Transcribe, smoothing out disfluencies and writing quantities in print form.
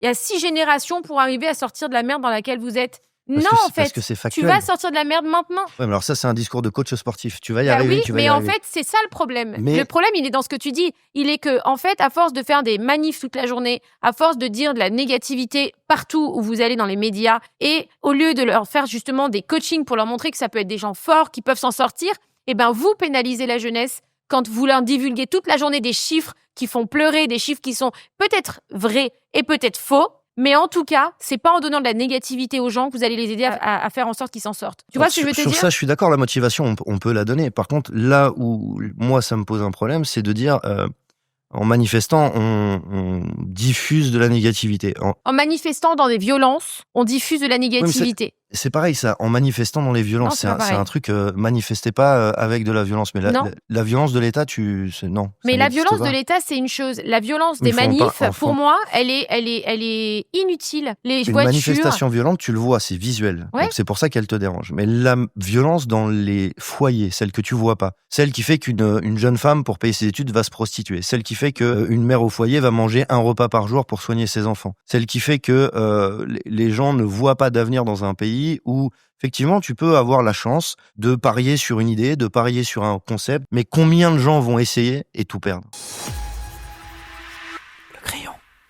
Il y a 6 générations pour arriver à sortir de la merde dans laquelle vous êtes. Parce que c'est factuel. Tu vas sortir de la merde maintenant. Ouais, mais alors ça, c'est un discours de coach sportif. Tu vas y arriver, oui, tu vas y mais arriver. en fait, c'est ça le problème. Mais... Le problème, il est dans ce que tu dis. Il est que, en fait, à force de faire des manifs toute la journée, à force de dire de la négativité partout où vous allez dans les médias, et au lieu de leur faire justement des coachings pour leur montrer que ça peut être des gens forts, qui peuvent s'en sortir, eh ben, vous pénalisez la jeunesse quand vous leur divulguez toute la journée des chiffres qui font pleurer, des chiffres qui sont peut-être vrais et peut-être faux. Mais en tout cas, c'est pas en donnant de la négativité aux gens que vous allez les aider à faire en sorte qu'ils s'en sortent. Tu vois ce que je veux te dire ? Sur ça, je suis d'accord, la motivation, on peut la donner. Par contre, là où moi, ça me pose un problème, c'est de dire, en manifestant, on diffuse de la négativité. En manifestant dans des violences, on diffuse de la négativité. Oui, c'est pareil, ça. En manifestant dans les violences, non, c'est un truc, manifestez pas avec de la violence. Mais la violence de l'État, non. Mais la violence de l'État, c'est une chose. La violence des manifs, pour moi, elle est inutile. Une manifestation violente, tu le vois, c'est visuel. Ouais. Donc c'est pour ça qu'elle te dérange. Mais la violence dans les foyers, celle que tu vois pas, celle qui fait qu'une jeune femme, pour payer ses études, va se prostituer, celle qui fait qu'une mère au foyer va manger un repas par jour pour soigner ses enfants, celle qui fait que les gens ne voient pas d'avenir dans un pays où effectivement tu peux avoir la chance de parier sur une idée, de parier sur un concept, mais combien de gens vont essayer et tout perdre ?